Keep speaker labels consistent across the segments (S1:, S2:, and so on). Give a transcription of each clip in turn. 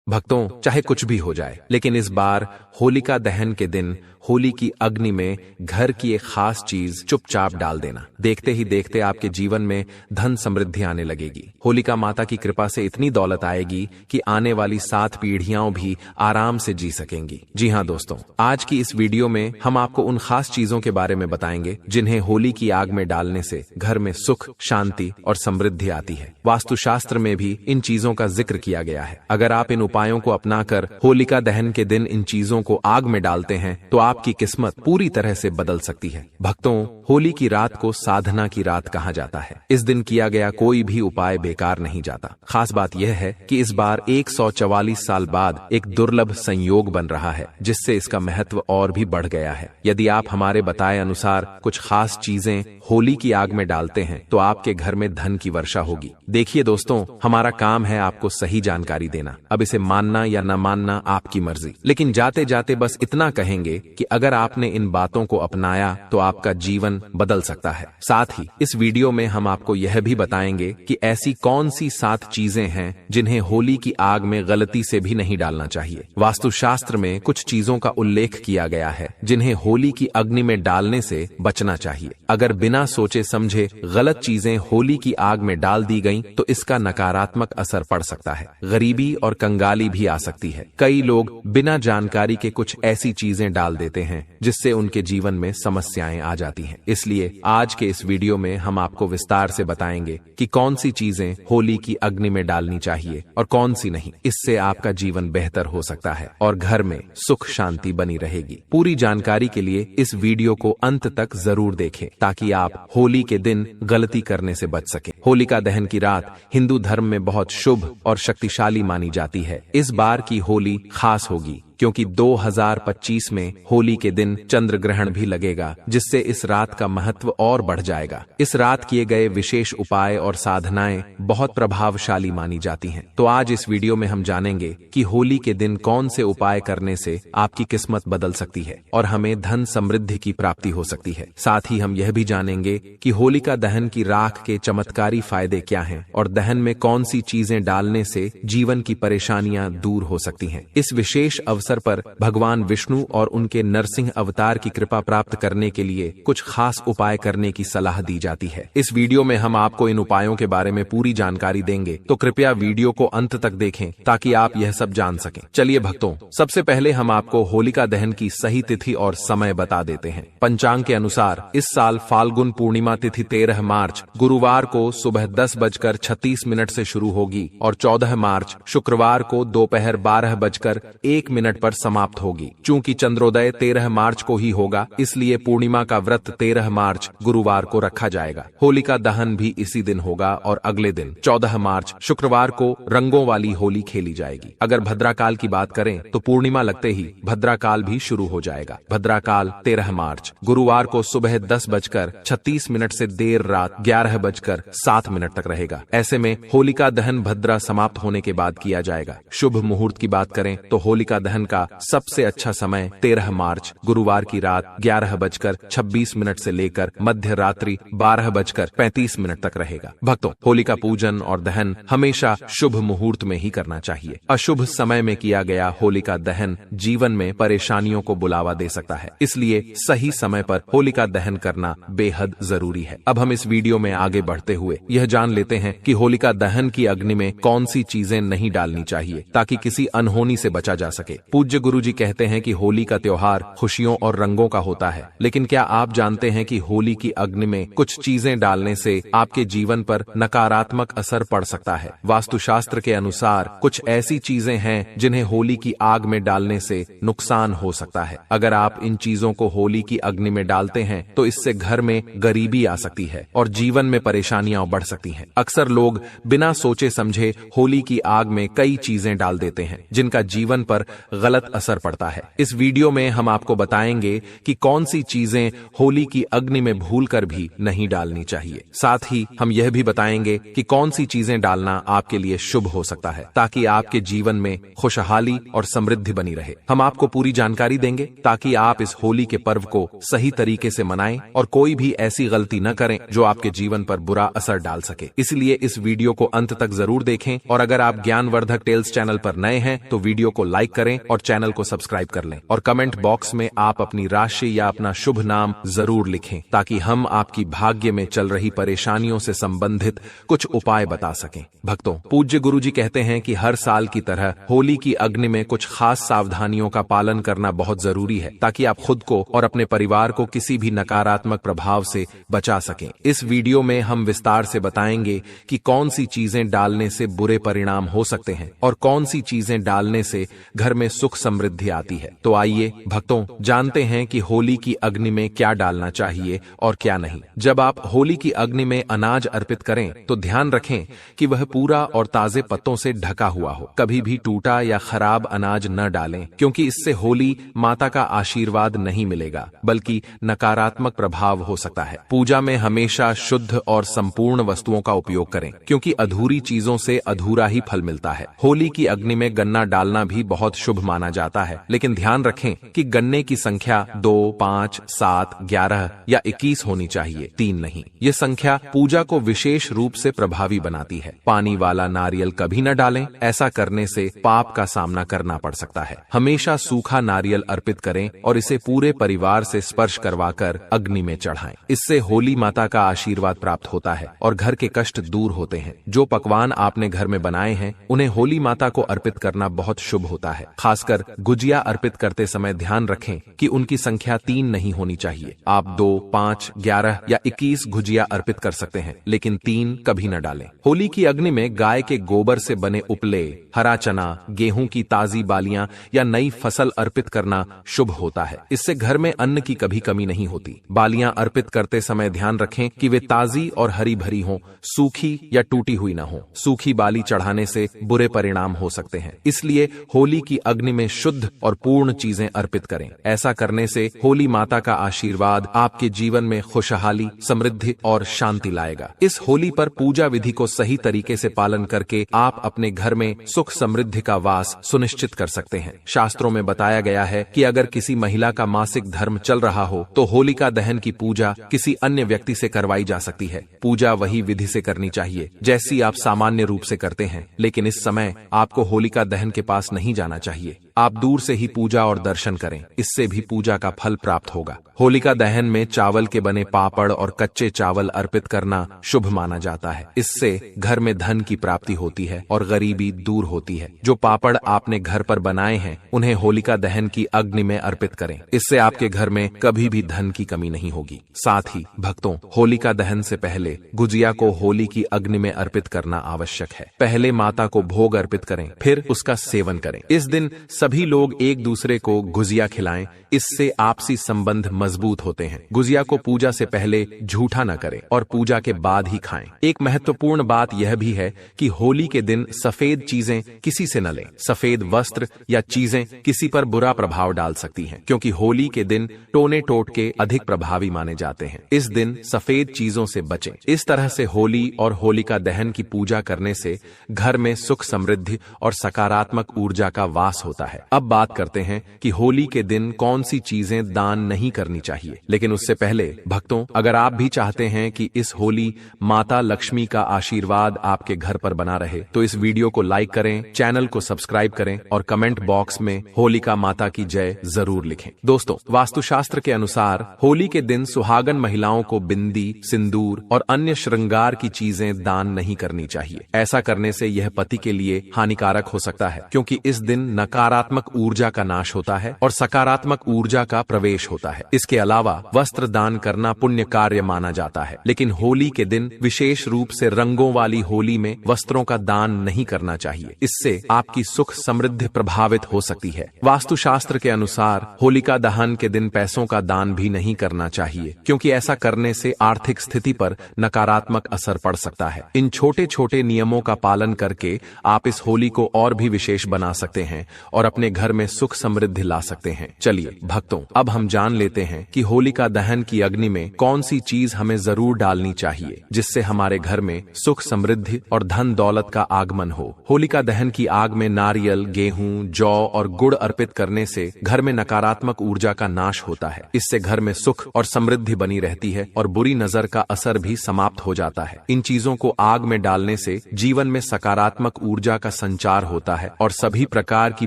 S1: भक्तों, चाहे कुछ भी हो जाए, लेकिन इस बार होलिका दहन के दिन होली की अग्नि में घर की एक खास चीज चुपचाप डाल देना। देखते ही देखते आपके जीवन में धन समृद्धि आने लगेगी। होलिका माता की कृपा से इतनी दौलत आएगी कि आने वाली 7 पीढ़ियां भी आराम से जी सकेंगी। जी हाँ दोस्तों, आज की इस वीडियो में हम आपको उन खास चीजों के बारे में बताएंगे जिन्हें होली की आग में डालने से घर में सुख, शांति और समृद्धि आती है। वास्तुशास्त्र में भी इन चीजों का जिक्र किया गया है। अगर आप इन उपायों को अपनाकर होलिका दहन के दिन इन चीजों को आग में डालते हैं तो आपकी किस्मत पूरी तरह से बदल सकती है। भक्तों, होली की रात को साधना की रात कहा जाता है। इस दिन किया गया कोई भी उपाय बेकार नहीं जाता। खास बात यह है कि इस बार 144 साल बाद एक दुर्लभ संयोग बन रहा है, जिससे इसका महत्व और भी बढ़ गया है। यदि आप हमारे बताए अनुसार कुछ खास चीजें होली की आग में डालते हैं तो आपके घर में धन की वर्षा होगी। देखिए दोस्तों, हमारा काम है आपको सही जानकारी देना। अब इसे मानना या न मानना आपकी मर्जी, लेकिन जाते जाते बस इतना कहेंगे कि अगर आपने इन बातों को अपनाया तो आपका जीवन बदल सकता है। साथ ही इस वीडियो में हम आपको यह भी बताएंगे कि ऐसी कौन सी 7 चीजें हैं जिन्हें होली की आग में गलती से भी नहीं डालना चाहिए। वास्तुशास्त्र में कुछ चीजों का उल्लेख किया गया है जिन्हें होली की अग्नि में डालने से बचना चाहिए। अगर बिना सोचे समझे गलत चीजें होली की आग में डाल दी गईं तो इसका नकारात्मक असर पड़ सकता है। गरीबी और कंगाली भी आ सकती है। कई लोग बिना जानकारी के कुछ ऐसी चीजें डाल देते हैं जिससे उनके जीवन में समस्याएं आ जाती हैं। इसलिए आज के इस वीडियो में हम आपको विस्तार से बताएंगे कि कौन सी चीजें होली की अग्नि में डालनी चाहिए और कौन सी नहीं। इससे आपका जीवन बेहतर हो सकता है और घर में सुख शांति बनी रहेगी। पूरी जानकारी के लिए इस वीडियो को अंत तक जरूर देखें ताकि आप होली के दिन गलती करने से बच सकें। होलिका दहन की रात हिंदू धर्म में बहुत शुभ और शक्तिशाली मानी जाती है। इस बार की होली खास होगी क्योंकि 2025 में होली के दिन चंद्र ग्रहण भी लगेगा, जिससे इस रात का महत्व और बढ़ जाएगा। इस रात किए गए विशेष उपाय और साधनाएं बहुत प्रभावशाली मानी जाती हैं। तो आज इस वीडियो में हम जानेंगे कि होली के दिन कौन से उपाय करने से आपकी किस्मत बदल सकती है और हमें धन समृद्धि की प्राप्ति हो सकती है। साथ ही हम यह भी जानेंगे कि होलिका दहन की राख के चमत्कारी फायदे क्या हैं और दहन में कौन सी चीजें डालने से जीवन की परेशानियां दूर हो सकती हैं। इस विशेष अवसर पर भगवान विष्णु और उनके नरसिंह अवतार की कृपा प्राप्त करने के लिए कुछ खास उपाय करने की सलाह दी जाती है। इस वीडियो में हम आपको इन उपायों के बारे में पूरी जानकारी देंगे, तो कृपया वीडियो को अंत तक देखें ताकि आप यह सब जान सकें। चलिए भक्तों, सबसे पहले हम आपको होलिका दहन की सही तिथि और समय बता देते हैं। पंचांग के अनुसार इस साल फाल्गुन पूर्णिमा तिथि 13 मार्च गुरुवार को सुबह 10:36 से शुरू होगी और 14 मार्च शुक्रवार को दोपहर 12:01 पर समाप्त होगी। चूंकि चंद्रोदय 13 मार्च को ही होगा, इसलिए पूर्णिमा का व्रत 13 मार्च गुरुवार को रखा जाएगा। होलिका दहन भी इसी दिन होगा और अगले दिन 14 मार्च शुक्रवार को रंगों वाली होली खेली जाएगी। अगर भद्राकाल की बात करें तो पूर्णिमा लगते ही भद्राकाल भी शुरू हो जाएगा। भद्राकाल 13 मार्च गुरुवार को सुबह 10:36 से देर रात 11:07 तक रहेगा। ऐसे में होलिका दहन भद्रा समाप्त होने के बाद किया जाएगा। शुभ मुहूर्त की बात करें तो होलिका दहन का सबसे अच्छा समय 13 मार्च गुरुवार की रात 11:26 से लेकर मध्य रात्रि 12:35 तक रहेगा। भक्तों, होलिका पूजन और दहन हमेशा शुभ मुहूर्त में ही करना चाहिए। अशुभ समय में किया गया होलिका दहन जीवन में परेशानियों को बुलावा दे सकता है, इसलिए सही समय पर होलिका दहन करना बेहद जरूरी है। अब हम इस वीडियो में आगे बढ़ते हुए यह जान लेते हैं कि होलिका दहन की अग्नि में कौन सी चीजें नहीं डालनी चाहिए ताकि किसी अनहोनी से बचा जा सके। पूज्य गुरुजी कहते हैं कि होली का त्योहार खुशियों और रंगों का होता है, लेकिन क्या आप जानते हैं कि होली की अग्नि में कुछ चीजें डालने से आपके जीवन पर नकारात्मक असर पड़ सकता है। वास्तुशास्त्र के अनुसार कुछ ऐसी चीजें हैं जिन्हें होली की आग में डालने से नुकसान हो सकता है। अगर आप इन चीजों को होली की अग्नि में डालते हैं तो इससे घर में गरीबी आ सकती है और जीवन में परेशानियां बढ़ सकती हैं। अक्सर लोग बिना सोचे समझे होली की आग में कई चीजें डाल देते हैं जिनका जीवन पर गलत असर पड़ता है। इस वीडियो में हम आपको बताएंगे कि कौन सी चीजें होली की अग्नि में भूलकर भी नहीं डालनी चाहिए। साथ ही हम यह भी बताएंगे कि कौन सी चीजें डालना आपके लिए शुभ हो सकता है, ताकि आपके जीवन में खुशहाली और समृद्धि बनी रहे। हम आपको पूरी जानकारी देंगे ताकि आप इस होली के पर्व को सही तरीके से मनाएं और कोई भी ऐसी गलती न करें जो आपके जीवन पर बुरा असर डाल सके। इसलिए इस वीडियो को अंत तक जरूर देखें और अगर आप ज्ञानवर्धक टेल्स चैनल पर नए हैं तो वीडियो को लाइक करें और चैनल को सब्सक्राइब कर लें और कमेंट बॉक्स में आप अपनी राशि या अपना शुभ नाम जरूर लिखें, ताकि हम आपकी भाग्य में चल रही परेशानियों से संबंधित कुछ उपाय बता सकें। भक्तों, पूज्य गुरुजी कहते हैं कि हर साल की तरह होली की अग्नि में कुछ खास सावधानियों का पालन करना बहुत जरूरी है, ताकि आप खुद को और अपने परिवार को किसी भी नकारात्मक प्रभाव से बचा सकें। इस वीडियो में हम विस्तार से बताएंगे कि कौन सी चीजें डालने से बुरे परिणाम हो सकते हैं और कौन सी चीजें डालने से घर में सुख समृद्धि आती है। तो आइए भक्तों, जानते हैं कि होली की अग्नि में क्या डालना चाहिए और क्या नहीं। जब आप होली की अग्नि में अनाज अर्पित करें तो ध्यान रखें कि वह पूरा और ताजे पत्तों से ढका हुआ हो। कभी भी टूटा या खराब अनाज न डालें, क्योंकि इससे होली माता का आशीर्वाद नहीं मिलेगा बल्कि नकारात्मक प्रभाव हो सकता है। पूजा में हमेशा शुद्ध और संपूर्ण वस्तुओं का उपयोग करें, क्योंकि अधूरी चीजों से अधूरा ही फल मिलता है। होली की अग्नि में गन्ना डालना भी बहुत शुभ माना जाता है, लेकिन ध्यान रखें कि गन्ने की संख्या 2, 5, 7, 11 या 21 होनी चाहिए, 3 नहीं। ये संख्या पूजा को विशेष रूप से प्रभावी बनाती है। पानी वाला नारियल कभी न डालें, ऐसा करने से पाप का सामना करना पड़ सकता है। हमेशा सूखा नारियल अर्पित करें और इसे पूरे परिवार से स्पर्श करवाकर अग्नि में चढ़ाएं। इससे होली माता का आशीर्वाद प्राप्त होता है और घर के कष्ट दूर होते हैं। जो पकवान आपने घर में बनाए हैं उन्हें होली माता को अर्पित करना बहुत शुभ होता है। खासकर गुजिया अर्पित करते समय ध्यान रखें कि उनकी संख्या 3 नहीं होनी चाहिए। आप 2, 5, 11 या 21 गुजिया अर्पित कर सकते हैं, लेकिन 3 कभी न डालें। होली की अग्नि में गाय के गोबर से बने उपले, हरा चना, गेहूं की ताजी बालियां या नई फसल अर्पित करना शुभ होता है। इससे घर में अन्न की कभी कमी नहीं होती। बालियां अर्पित करते समय ध्यान रखें कि वे ताजी और हरी भरी हों, सूखी या टूटी हुई न हो। सूखी बाली चढ़ाने से बुरे परिणाम हो सकते हैं। इसलिए होली की अग्नि में शुद्ध और पूर्ण चीजें अर्पित करें। ऐसा करने से होली माता का आशीर्वाद आपके जीवन में खुशहाली, समृद्धि और शांति लाएगा। इस होली पर पूजा विधि को सही तरीके से पालन करके आप अपने घर में सुख समृद्धि का वास सुनिश्चित कर सकते हैं। शास्त्रों में बताया गया है कि अगर किसी महिला का मासिक धर्म चल रहा हो तो होलिका दहन की पूजा किसी अन्य व्यक्ति से करवाई जा सकती है। पूजा वही विधि से करनी चाहिए जैसी आप सामान्य रूप से करते हैं, लेकिन इस समय आपको होलिका दहन के पास नहीं जाना चाहिए। आप दूर से ही पूजा और दर्शन करें, इससे भी पूजा का फल प्राप्त होगा। होलिका दहन में चावल के बने पापड़ और कच्चे चावल अर्पित करना शुभ माना जाता है। इससे घर में धन की प्राप्ति होती है और गरीबी दूर होती है। जो पापड़ आपने घर पर बनाए हैं उन्हें होलिका दहन की अग्नि में अर्पित करें। इससे आपके घर में कभी भी धन की कमी नहीं होगी। साथ ही भक्तों, होलिका दहन से पहले गुजिया को होली की अग्नि में अर्पित करना आवश्यक है। पहले माता को भोग अर्पित करें, फिर उसका सेवन करें। इस दिन सभी लोग एक दूसरे को गुजिया खिलाएं, इससे आपसी संबंध मजबूत होते हैं। गुजिया को पूजा से पहले झूठा न करें और पूजा के बाद ही खाएं। एक महत्वपूर्ण बात यह भी है कि होली के दिन सफेद चीजें किसी से न लें। सफेद वस्त्र या चीजें किसी पर बुरा प्रभाव डाल सकती हैं, क्योंकि होली के दिन टोने टोटके अधिक प्रभावी माने जाते हैं। इस दिन सफेद चीजों से बचें। इस तरह से होली और होलिका दहन की पूजा करने से घर में सुख समृद्धि और सकारात्मक ऊर्जा का वास होता है। अब बात करते हैं कि होली के दिन कौन सी चीजें दान नहीं करनी चाहिए। लेकिन उससे पहले भक्तों, अगर आप भी चाहते हैं कि इस होली माता लक्ष्मी का आशीर्वाद आपके घर पर बना रहे तो इस वीडियो को लाइक करें, चैनल को सब्सक्राइब करें और कमेंट बॉक्स में होलिका माता की जय जरूर लिखें। दोस्तों, वास्तुशास्त्र के अनुसार होली के दिन सुहागन महिलाओं को बिंदी, सिंदूर और अन्य श्रृंगार की चीजें दान नहीं करनी चाहिए। ऐसा करने से यह पति के लिए हानिकारक हो सकता है, क्योंकि इस दिन नकारात्मक ऊर्जा का नाश होता है और सकारात्मक ऊर्जा का प्रवेश होता है। इसके अलावा वस्त्र दान करना पुण्य कार्य माना जाता है, लेकिन होली के दिन विशेष रूप से रंगों वाली होली में वस्त्रों का दान नहीं करना चाहिए। इससे आपकी सुख समृद्धि प्रभावित हो सकती है। वास्तुशास्त्र के अनुसार होलिका दहन के दिन पैसों का दान भी नहीं करना चाहिए, क्योंकि ऐसा करने से आर्थिक स्थिति पर नकारात्मक असर पड़ सकता है। इन छोटे छोटे नियमों का पालन करके आप इस होली को और भी विशेष बना सकते हैं और अपने घर में सुख समृद्धि ला सकते हैं। चलिए भक्तों, अब हम जान लेते हैं कि होलिका दहन की अग्नि में कौन सी चीज हमें जरूर डालनी चाहिए जिससे हमारे घर में सुख समृद्धि और धन दौलत का आगमन हो। होलिका दहन की आग में नारियल, गेहूं, जौ और गुड़ अर्पित करने से घर में नकारात्मक ऊर्जा का नाश होता है। इससे घर में सुख और समृद्धि बनी रहती है और बुरी नजर का असर भी समाप्त हो जाता है। इन चीजों को आग में डालने से जीवन में सकारात्मक ऊर्जा का संचार होता है और सभी प्रकार की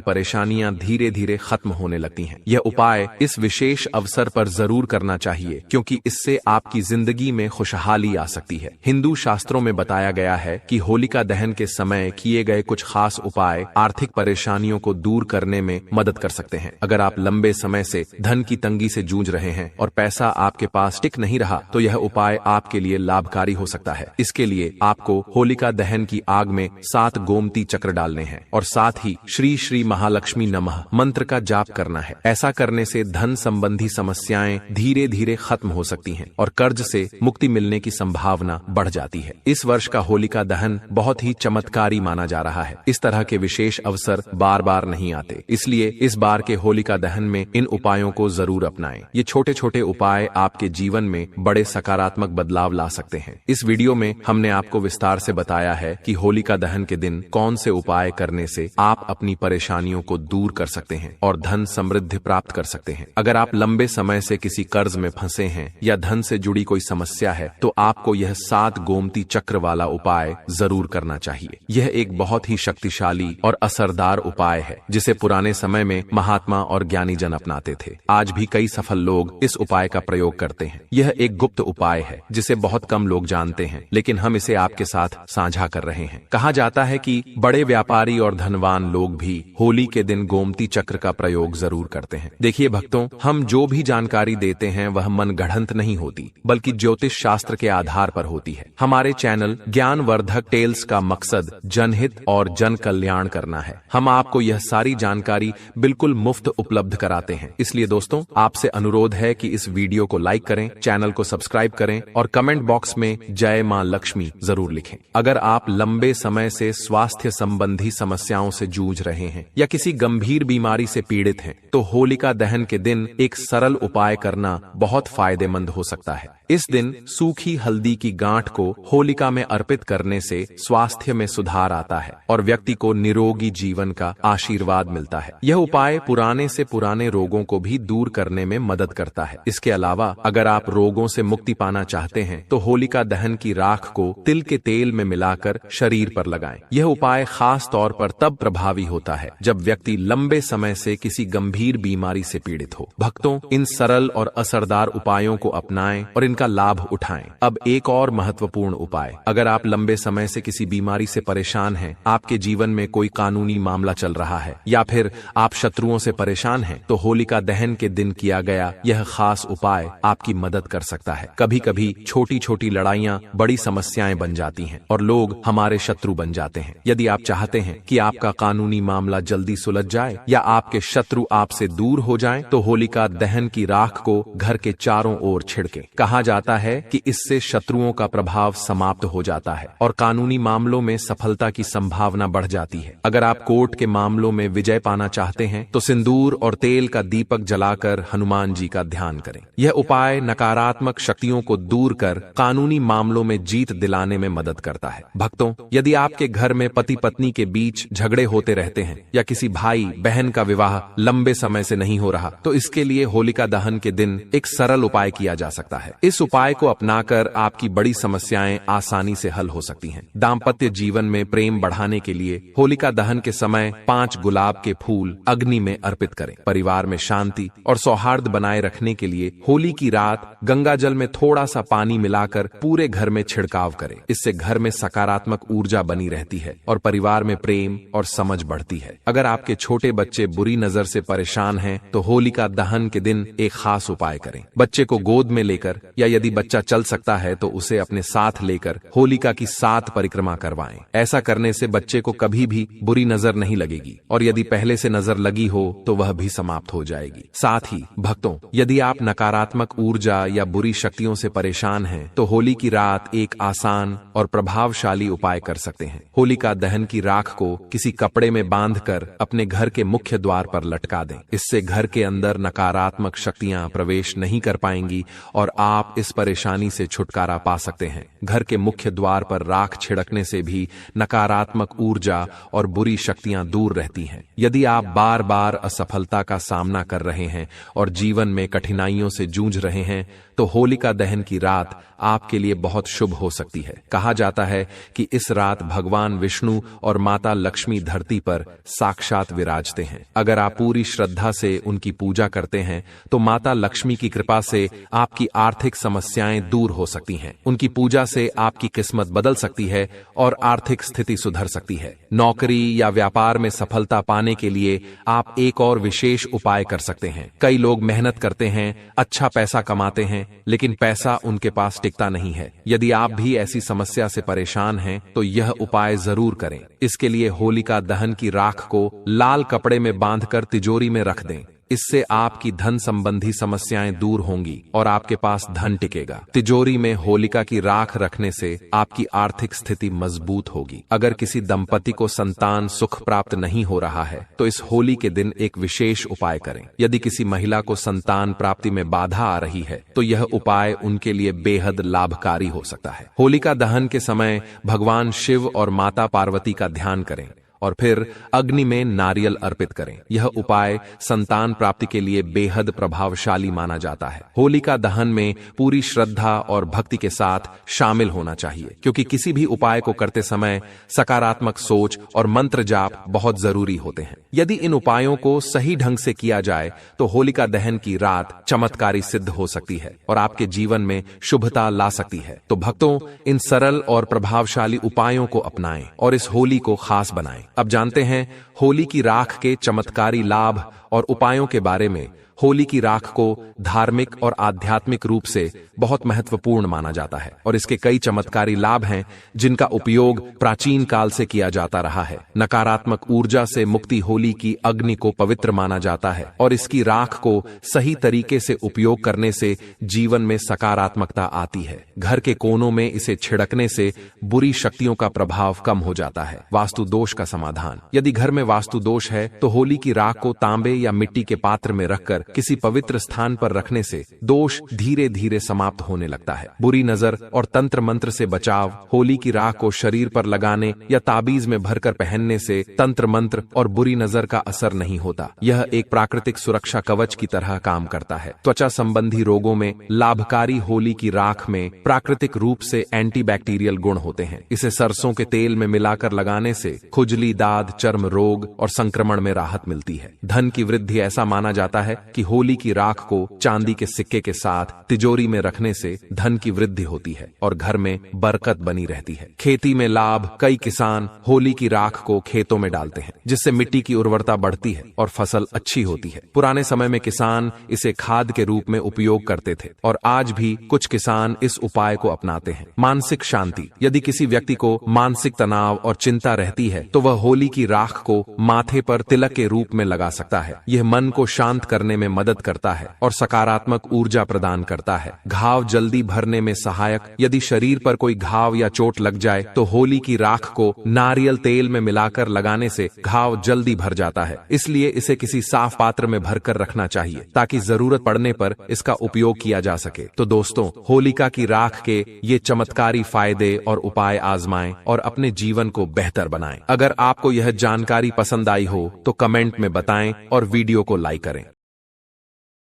S1: परेशानियां धीरे धीरे खत्म होने लगती हैं। यह उपाय इस विशेष अवसर पर जरूर करना चाहिए क्योंकि इससे आपकी जिंदगी में खुशहाली आ सकती है। हिंदू शास्त्रों में बताया गया है कि होलिका दहन के समय किए गए कुछ खास उपाय आर्थिक परेशानियों को दूर करने में मदद कर सकते हैं। अगर आप लंबे समय से धन की तंगी से जूझ रहे हैं और पैसा आपके पास टिक नहीं रहा तो यह उपाय आपके लिए लाभकारी हो सकता है। इसके लिए आपको होलिका दहन की आग में 7 गोमती चक्र डालने हैं और साथ ही श्री श्री महालक्ष्मी नमः मंत्र का जाप करना है। ऐसा करने से धन संबंधी समस्याएं धीरे धीरे खत्म हो सकती हैं और कर्ज से मुक्ति मिलने की संभावना बढ़ जाती है। इस वर्ष का होलिका दहन बहुत ही चमत्कारी माना जा रहा है। इस तरह के विशेष अवसर बार बार नहीं आते, इसलिए इस बार के होलिका दहन में इन उपायों को जरूर अपनाएं। ये छोटे छोटे उपाय आपके जीवन में बड़े सकारात्मक बदलाव ला सकते हैं। इस वीडियो में हमने आपको विस्तार से बताया है कि होलिका दहन के दिन कौन से उपाय करने से आप अपनी परेशानियों को दूर कर सकते हैं और धन समृद्धि प्राप्त कर सकते हैं। अगर आप लंबे समय से किसी कर्ज में फंसे हैं या धन से जुड़ी कोई समस्या है तो आपको यह 7 गोमती चक्र वाला उपाय जरूर करना चाहिए। यह एक बहुत ही शक्तिशाली और असरदार उपाय है जिसे पुराने समय में महात्मा और ज्ञानी जन अपनाते थे। आज भी कई सफल लोग इस उपाय का प्रयोग करते हैं। यह एक गुप्त उपाय है जिसे बहुत कम लोग जानते हैं, लेकिन हम इसे आपके साथ साझा कर रहे हैं। कहा जाता है कि बड़े व्यापारी और धनवान लोग भी होली के दिन गोमती चक्र का प्रयोग जरूर करते हैं। देखिए भक्तों, हम जो भी जानकारी देते हैं वह मनगढ़ंत नहीं होती बल्कि ज्योतिष शास्त्र के आधार पर होती है। हमारे चैनल ज्ञानवर्धक टेल्स का मकसद जनहित और जन कल्याण करना है। हम आपको यह सारी जानकारी बिल्कुल मुफ्त उपलब्ध कराते हैं। इसलिए दोस्तों, आपसे अनुरोध है कि इस वीडियो को लाइक करें, चैनल को सब्सक्राइब करें और कमेंट बॉक्स में जय मां लक्ष्मी जरूर लिखें। अगर आप लंबे समय से स्वास्थ्य संबंधी समस्याओं से जूझ रहे हैं या किसी गंभीर बीमारी से पीड़ित हैं, तो होलिका दहन के दिन एक सरल उपाय करना बहुत फायदेमंद हो सकता है। इस दिन सूखी हल्दी की गांठ को होलिका में अर्पित करने से स्वास्थ्य में सुधार आता है और व्यक्ति को निरोगी जीवन का आशीर्वाद मिलता है। यह उपाय पुराने से पुराने रोगों को भी दूर करने में मदद करता है। इसके अलावा अगर आप रोगों से मुक्ति पाना चाहते हैं तो होलिका दहन की राख को तिल के तेल में मिलाकर शरीर पर लगाएं। यह उपाय खास तौर पर तब प्रभावी होता है जब व्यक्ति लंबे समय से किसी गंभीर बीमारी से पीड़ित हो। भक्तों, इन सरल और असरदार उपायों को अपनाएं और इनका लाभ उठाएं। अब एक और महत्वपूर्ण उपाय, अगर आप लंबे समय से किसी बीमारी से परेशान हैं, आपके जीवन में कोई कानूनी मामला चल रहा है या फिर आप शत्रुओं से परेशान हैं, तो होलिका दहन के दिन किया गया यह खास उपाय आपकी मदद कर सकता है। कभी कभी छोटी छोटी लड़ाइयां बड़ी समस्याएं बन जाती हैं और लोग हमारे शत्रु बन जाते हैं। यदि आप चाहते हैं कि आपका कानूनी मामला जल्दी सुलझ जाए या आपके शत्रु आपसे दूर हो जाएं, तो होलिका दहन की राख को घर के चारों ओर छिड़के। कहा जाता है कि इससे शत्रुओं का प्रभाव समाप्त हो जाता है और कानूनी मामलों में सफलता की संभावना बढ़ जाती है। अगर आप कोर्ट के मामलों में विजय पाना चाहते हैं तो सिंदूर और तेल का दीपक जलाकर हनुमान जी का ध्यान करें। यह उपाय नकारात्मक शक्तियों को दूर कर कानूनी मामलों में जीत दिलाने में मदद करता है। भक्तों, यदि आपके घर में पति पत्नी के बीच झगड़े होते रहते हैं या किसी भाई बहन का विवाह लंबे समय से नहीं हो रहा, तो इसके लिए होलिका दहन के दिन एक सरल उपाय किया जा सकता है। इस उपाय को अपनाकर आपकी बड़ी समस्याएं आसानी से हल हो सकती हैं। दाम्पत्य जीवन में प्रेम बढ़ाने के लिए होलिका दहन के समय 5 गुलाब के फूल अग्नि में अर्पित करें। परिवार में शांति और सौहार्द बनाए रखने के लिए होली की रात गंगा जल में थोड़ा सा पानी मिलाकर पूरे घर में छिड़काव करें। इससे घर में सकारात्मक ऊर्जा बनी रहती है और परिवार में प्रेम और समझ बढ़ती है। अगर आपके छोटे बच्चे बुरी नजर से परेशान हैं, तो होलिका दहन के दिन एक खास उपाय करें। बच्चे को गोद में लेकर या यदि बच्चा चल सकता है तो उसे अपने साथ लेकर होलिका की 7 परिक्रमा करवाएं। ऐसा करने से बच्चे को कभी भी बुरी नजर नहीं लगेगी और यदि पहले से नजर लगी हो तो वह भी समाप्त हो जाएगी। साथ ही भक्तों, यदि आप नकारात्मक ऊर्जा या बुरी शक्तियों से परेशान हैं, तो होली की रात एक आसान और प्रभावशाली उपाय कर सकते हैं। होलिका दहन की राख को किसी कपड़े में बांधकर अपने घर के मुख्य द्वार पर लटका दें। इससे घर के अंदर नकारात्मक शक्तियां प्रवेश नहीं कर पाएंगी और आप इस परेशानी से छुटकारा पा सकते हैं। घर के मुख्य द्वार पर राख छिड़कने से भी नकारात्मक ऊर्जा और बुरी शक्तियां दूर रहती हैं। यदि आप बार बार असफलता का सामना कर रहे हैं और जीवन में कठिनाइयों से जूझ रहे हैं, तो होलिका दहन की रात आपके लिए बहुत शुभ हो सकती है। कहा जाता है कि इस रात भगवान विष्णु और माता लक्ष्मी धरती पर साक्षात विराजते हैं। अगर आप पूरी श्रद्धा से उनकी पूजा करते हैं तो माता लक्ष्मी की कृपा से आपकी आर्थिक समस्याएं दूर हो सकती हैं। उनकी पूजा से आपकी किस्मत बदल सकती है और आर्थिक स्थिति सुधर सकती है। नौकरी या व्यापार में सफलता पाने के लिए आप एक और विशेष उपाय कर सकते हैं। कई लोग मेहनत करते हैं, अच्छा पैसा कमाते हैं, लेकिन पैसा उनके पास टिकता नहीं है। यदि आप भी ऐसी समस्या से परेशान हैं तो यह उपाय जरूर करें। इसके लिए होलिका दहन की राख को लाल कपड़े में बांधकर तिजोरी में रख दें। इससे आपकी धन संबंधी समस्याएं दूर होंगी और आपके पास धन टिकेगा। तिजोरी में होलिका की राख रखने से आपकी आर्थिक स्थिति मजबूत होगी। अगर किसी दंपति को संतान सुख प्राप्त नहीं हो रहा है तो इस होली के दिन एक विशेष उपाय करें। यदि किसी महिला को संतान प्राप्ति में बाधा आ रही है तो यह उपाय उनके लिए बेहद लाभकारी हो सकता है। होलिका दहन के समय भगवान शिव और माता पार्वती का ध्यान करें और फिर अग्नि में नारियल अर्पित करें। यह उपाय संतान प्राप्ति के लिए बेहद प्रभावशाली माना जाता है। होलिका दहन में पूरी श्रद्धा और भक्ति के साथ शामिल होना चाहिए, क्योंकि किसी भी उपाय को करते समय सकारात्मक सोच और मंत्र जाप बहुत जरूरी होते हैं। यदि इन उपायों को सही ढंग से किया जाए तो होलिका दहन की रात चमत्कारी सिद्ध हो सकती है और आपके जीवन में शुभता ला सकती है। तो भक्तों, इन सरल और प्रभावशाली उपायों को अपनाएं और इस होली को खास बनाएं। अब जानते हैं होली की राख के चमत्कारी लाभ और उपायों के बारे में। होली की राख को धार्मिक और आध्यात्मिक रूप से बहुत महत्वपूर्ण माना जाता है और इसके कई चमत्कारी लाभ हैं जिनका उपयोग प्राचीन काल से किया जाता रहा है। नकारात्मक ऊर्जा से मुक्ति होली की अग्नि को पवित्र माना जाता है और इसकी राख को सही तरीके से उपयोग करने से जीवन में सकारात्मकता आती है। घर के कोनों में इसे छिड़कने से बुरी शक्तियों का प्रभाव कम हो जाता है। वास्तु दोष का समाधान। यदि घर में वास्तु दोष है तो होली की राख को तांबे या मिट्टी के पात्र में रखकर किसी पवित्र स्थान पर रखने से दोष धीरे धीरे समाप्त होने लगता है। बुरी नजर और तंत्र मंत्र से बचाव। होली की राख को शरीर पर लगाने या ताबीज में भरकर पहनने से तंत्र मंत्र और बुरी नजर का असर नहीं होता। यह एक प्राकृतिक सुरक्षा कवच की तरह काम करता है। त्वचा संबंधी रोगों में लाभकारी होली की राख में प्राकृतिक रूप से एंटीबैक्टीरियल गुण होते हैं। इसे सरसों के तेल में मिलाकर लगाने से खुजली, दाद, चर्म रोग और संक्रमण में राहत मिलती है। धन की वृद्धि। ऐसा माना जाता है कि होली की राख को चांदी के सिक्के के साथ तिजोरी में रखने से धन की वृद्धि होती है और घर में बरकत बनी रहती है। खेती में लाभ। कई किसान होली की राख को खेतों में डालते हैं जिससे मिट्टी की उर्वरता बढ़ती है और फसल अच्छी होती है। पुराने समय में किसान इसे खाद के रूप में उपयोग करते थे और आज भी कुछ किसान इस उपाय को अपनाते हैं। मानसिक शांति। यदि किसी व्यक्ति को मानसिक तनाव और चिंता रहती है तो वह होली की राख को माथे पर तिलक के रूप में लगा सकता है। यह मन को शांत करने में मदद करता है और सकारात्मक ऊर्जा प्रदान करता है। घाव जल्दी भरने में सहायक। यदि शरीर पर कोई घाव या चोट लग जाए तो होली की राख को नारियल तेल में मिलाकर लगाने से घाव जल्दी भर जाता है। इसलिए इसे किसी साफ पात्र में भरकर रखना चाहिए ताकि जरूरत पड़ने पर इसका उपयोग किया जा सके। तो दोस्तों, होलिका की राख के ये चमत्कारी फायदे और उपाय आजमाएं और अपने जीवन को बेहतर बनाएं। अगर आपको यह जानकारी पसंद आई हो तो कमेंट में बताएं और वीडियो को लाइक करें।